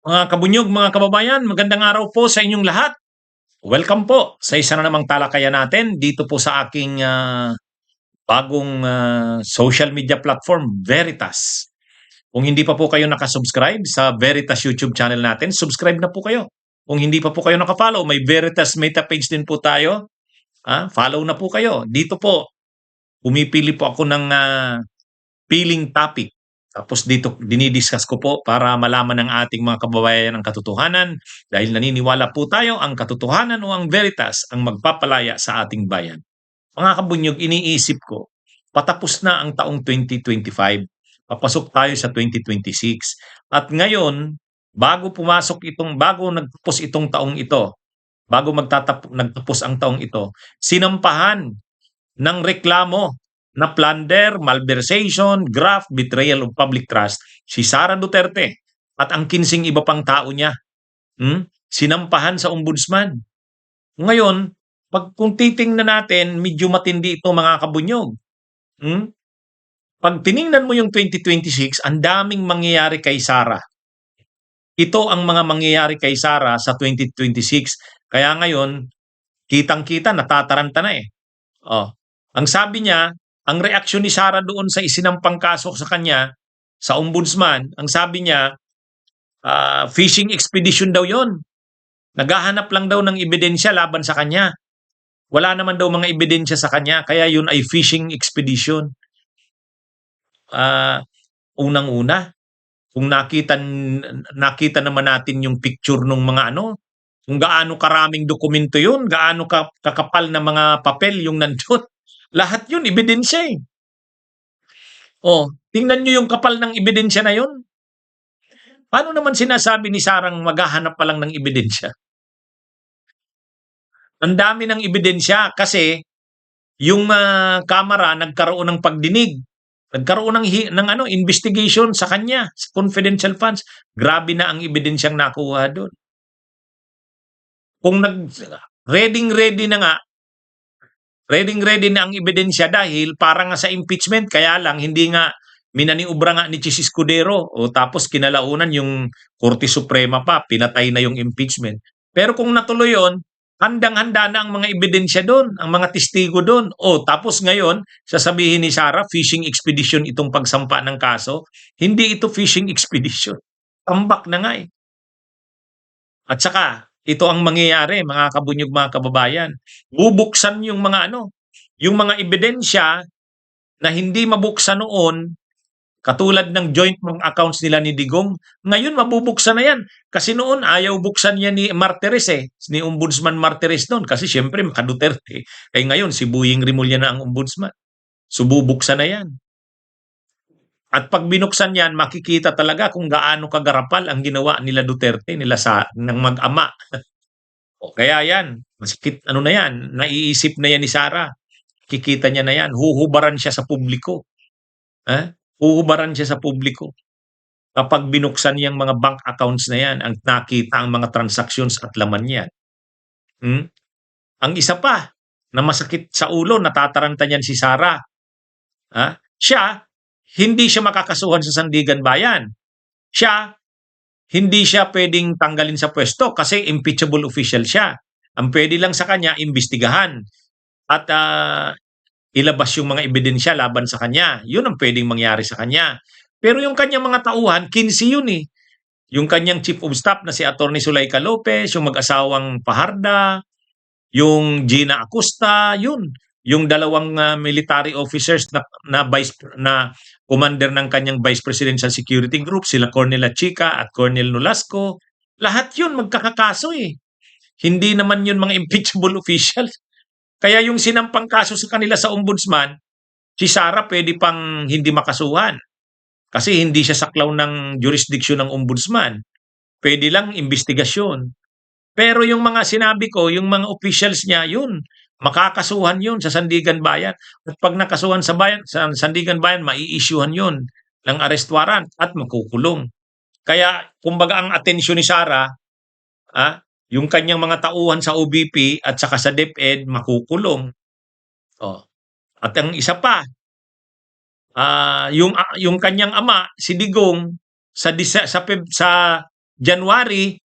Mga kabunyog, mga kababayan, magandang araw po sa inyong lahat. Welcome po sa isa na namang talakayan natin dito po sa aking bagong social media platform, Veritas. Kung hindi pa po kayo nakasubscribe sa Veritas YouTube channel natin, subscribe na po kayo. Kung hindi pa po kayo nakafollow, may Veritas Meta page din po tayo. Follow na po kayo. Dito po, pumipili po ako ng piling topic. Tapos dito dinidiscuss ko po para malaman ng ating mga kababayan ang katotohanan dahil naniniwala po tayo ang katotohanan o ang veritas ang magpapalaya sa ating bayan. Mga kabunyog, iniisip ko, patapos na ang taong 2025, papasok tayo sa 2026. At ngayon, bago nagtapos itong taong ito, nagtapos ang taong ito, sinampahan ng reklamo na plunder, malversation, graft, betrayal of public trust si Sara Duterte at ang 15 iba pang tao niya. Sinampahan sa ombudsman. Ngayon, kung titingnan natin, medyo matindi ito mga kabunyog. Pag tiningnan mo yung 2026, ang daming mangyayari kay Sara. Ito ang mga mangyayari kay Sara sa 2026. Kaya ngayon, kitang-kita, natataranta na eh. Ang sabi niya, ang reaksyon ni Sara doon sa isinampang kaso sa kanya, sa ombudsman, ang sabi niya, fishing expedition daw yon. Naghahanap lang daw ng ebidensya laban sa kanya. Wala naman daw mga ebidensya sa kanya, kaya yun ay fishing expedition. Unang-una, kung nakita naman natin yung picture ng mga kung gaano karaming dokumento yun, gaano kakapal na mga papel yung nandun. Lahat yun, ebidensya eh. Tingnan nyo yung kapal ng ebidensya na yun. Paano naman sinasabi ni Sarang maghahanap pa lang ng ebidensya? Ang dami ng ebidensya kasi yung kamera nagkaroon ng pagdinig. Nagkaroon ng investigation sa kanya, sa confidential funds. Grabe na ang ebidensyang nakuha doon. Kung ready na ang ebidensya dahil para nga sa impeachment, kaya lang hindi nga minaniubra nga ni Chis Escudero tapos kinalaunan yung Korte Suprema pa, pinatay na yung impeachment. Pero kung natuloy yon, handang-handa na ang mga ebidensya doon, ang mga testigo doon. Tapos ngayon, sasabihin ni Sara, fishing expedition itong pagsampa ng kaso. Hindi ito fishing expedition. Tambak na nga eh. At saka, ito ang mangyayari, mga kabunyog, mga kababayan. Bubuksan yung yung mga ebidensya na hindi mabuksan noon, katulad ng joint accounts nila ni Digong, ngayon mabubuksan na yan. Kasi noon ayaw buksan yan ni Martires ni Ombudsman Martires noon. Kasi syempre maka-Duterte. Ngayon si Buying Rimulya na ang Ombudsman. So bubuksan na yan. At pag binuksan yan, makikita talaga kung gaano kagarapal ang ginawa nila Duterte, ng mag-ama. Kaya yan, masikit, na yan, naiisip na yan ni Sara. Kikita niya na yan, huhubaran siya sa publiko. Huhubaran siya sa publiko. Kapag binuksan niyang mga bank accounts na yan, ang nakita ang mga transactions at laman niyan. Ang isa pa, na masakit sa ulo, natataranta niyan si Sara. Hindi siya makakasuhan sa Sandigan Bayan. Hindi siya pwedeng tanggalin sa pwesto kasi impeachable official siya. Ang pwede lang sa kanya, imbestigahan. At ilabas yung mga ebidensya laban sa kanya. Yun ang pwedeng mangyari sa kanya. Pero yung kanyang mga tauhan, 15 yun eh. Yung kanyang chief of staff na si Atty. Zuleika Lopez, yung mag-asawang Paharda, yung Gina Acosta, yun. Yung dalawang military officers na commander ng kanyang Vice Presidential Security Group, sila Colonel Chica at Colonel Nolasco, lahat yun magkakakaso eh. Hindi naman yun mga impeachable officials. Kaya yung sinampang kaso sa kanila sa ombudsman, si Sara pwede pang hindi makasuhan. Kasi hindi siya saklaw ng jurisdiction ng ombudsman. Pwede lang investigasyon. Pero yung mga sinabi ko, yung mga officials niya, yun, makakasuhan yun sa Sandigan Bayan. At pag nakasuhan sa Sandigan Bayan, mai-issuehan yun ng arrest warrant at makukulong. Kaya, kumbaga ang atensyon ni Sara, yung kanyang mga tauhan sa OBP at saka sa DepEd, makukulong. At ang isa pa, yung kanyang ama, si Digong, sa January,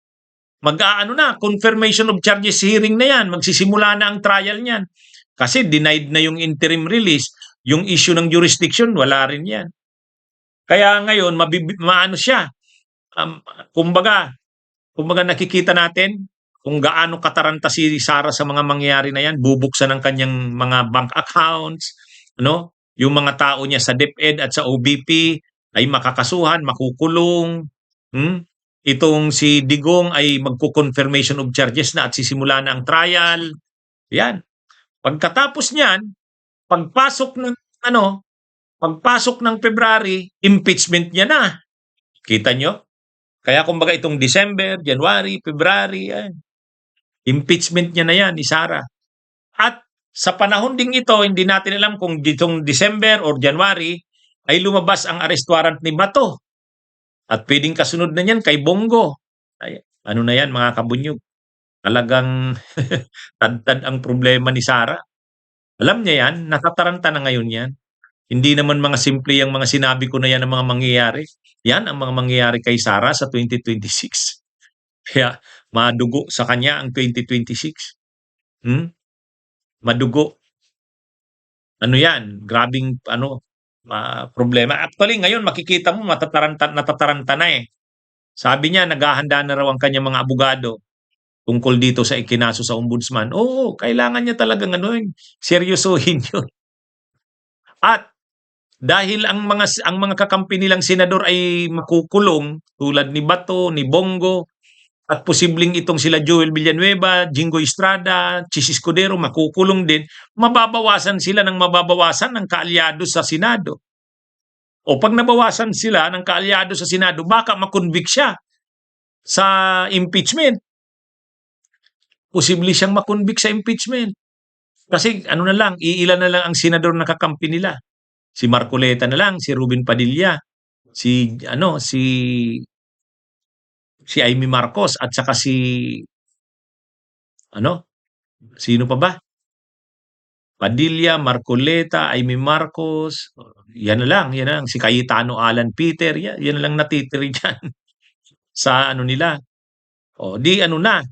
mag-aano na, confirmation of charges hearing na yan, magsisimula na ang trial niyan. Kasi denied na yung interim release, yung issue ng jurisdiction, wala rin yan. Kaya ngayon, maano siya, um, kumbaga, kumbaga nakikita natin kung gaano kataranta si Sara sa mga mangyayari na yan, bubuksan ng kanyang mga bank accounts, ano? Yung mga tao niya sa DepEd at sa OBP ay makakasuhan, makukulong. Hmm? Itong si Digong ay magko-confirmation of charges na at sisimula na ang trial. Yan. Pagkatapos niyan, pagpasok ng ano, pagpasok ng February, impeachment niya na. Kita nyo? Kaya kumbaga itong December, January, February, yan. Impeachment niya na yan ni Sara. At sa panahon ding ito, hindi natin alam kung ditong December or January ay lumabas ang arrest warrant ni Bato. At pwedeng kasunod na niyan kay Bongo. Ay, ano na yan mga kabunyog? Talagang tad-tad ang problema ni Sara. Alam niya yan, natataranta na ngayon yan. Hindi naman mga simple yung mga sinabi ko na yan ang mga mangyayari. Yan ang mga mangyayari kay Sara sa 2026. Kaya madugo sa kanya ang 2026. Madugo. Ano yan? Grabing ano, problema. Actually, ngayon makikita mo natataranta na eh. Sabi niya, naghahanda na raw ang kanyang mga abogado tungkol dito sa ikinaso sa ombudsman. Oo, kailangan niya talagang ano, seryosohin yun. At dahil ang mga kakampi nilang senador ay makukulong tulad ni Bato, ni Bongo, at posibleng itong sila Joel Villanueva, Jingo Estrada, Chis Escudero makukulong din, mababawasan sila ng mababawasan ng kaalyado sa Senado. O pag nabawasan sila ng kaalyado sa Senado, baka makonvict siya sa impeachment. Posible siyang makonvict sa impeachment. Kasi ano na lang, iilan na lang ang senador na kakampi nila. Si Marcoleta na lang, si Ruben Padilla, si Amy Marcos at saka sino pa ba? Padilla, Marcoleta, Amy Marcos, yan na lang, si Cayetano Alan Peter, yan na lang natitiri dyan sa ano nila. O di ano na,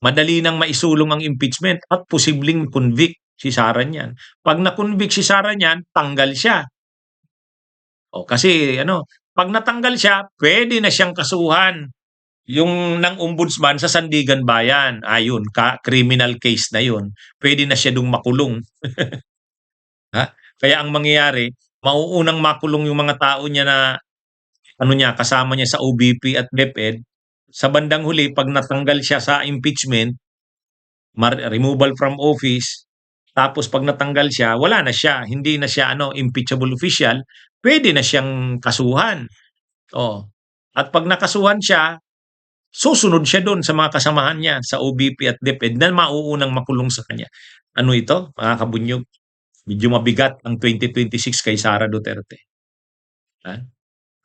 madali nang maisulong ang impeachment at posibleng convict si Sara niyan. Pag na-convict si Sara niyan, tanggal siya. O kasi pag natanggal siya, pwede na siyang kasuhan yung ng ombudsman sa Sandigan Bayan. Ayun, criminal case na yun. Pwede na siya dong makulong. Ha? Kaya ang mangyayari, mauunang makulong yung mga tao niya na kasama niya sa OBP at DepEd. Sa bandang huli, pag natanggal siya sa impeachment, removal from office, tapos pag natanggal siya, wala na siya. Hindi na siya impeachable official, pwede na siyang kasuhan. Oh. At pag nakasuhan siya, susunod siya doon sa mga kasamahan niya sa OBP at DepEd na mauunang makulong sa kanya. Ano ito, mga kabunyog? Medyo mabigat ang 2026 kay Sara Duterte. Ha?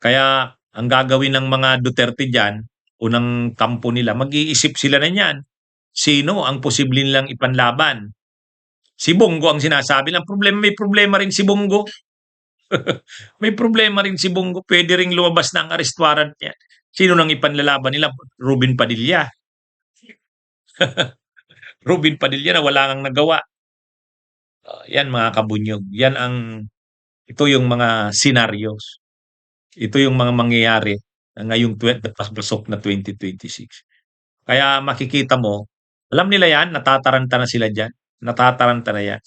Kaya ang gagawin ng mga Duterte dyan, unang kampo nila, mag-iisip sila na niyan. Sino ang posible nilang ipanlaban? Si Bongo ang sinasabi lang. May problema rin si Bongo. May problema rin si Bongo. Pwede ring lumabas na ang arrest warrant niya. Sino nang ipanlalaban nila? Ruben Padilla. Ruben Padilla na wala nang nagawa. Yan mga kabunyog. Ito yung mga scenarios. Ito yung mga mangyayari ngayong pasok na 2026. Kaya makikita mo, alam nila yan, natataranta na sila dyan. Natataranta na yan.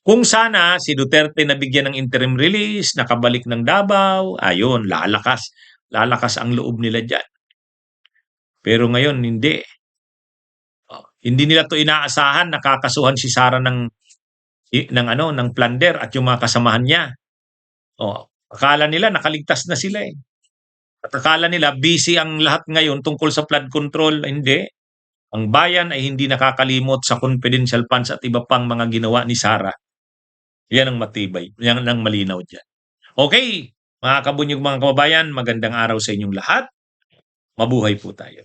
Kung sana si Duterte nabigyan ng interim release, nakabalik ng Davao, ayun, lalakas. Lalakas ang loob nila dyan. Pero ngayon, hindi. Hindi nila to inaasahan, nakakasuhan si Sara ng plunder at yung mga kasamahan niya. Akala nila nakaligtas na sila eh. At akala nila busy ang lahat ngayon tungkol sa flood control. Hindi. Ang bayan ay hindi nakakalimot sa confidential funds at iba pang mga ginawa ni Sara. Yan ang matibay. Yan ang malinaw dyan. Okay, mga kabunyog mga kababayan, magandang araw sa inyong lahat. Mabuhay po tayo.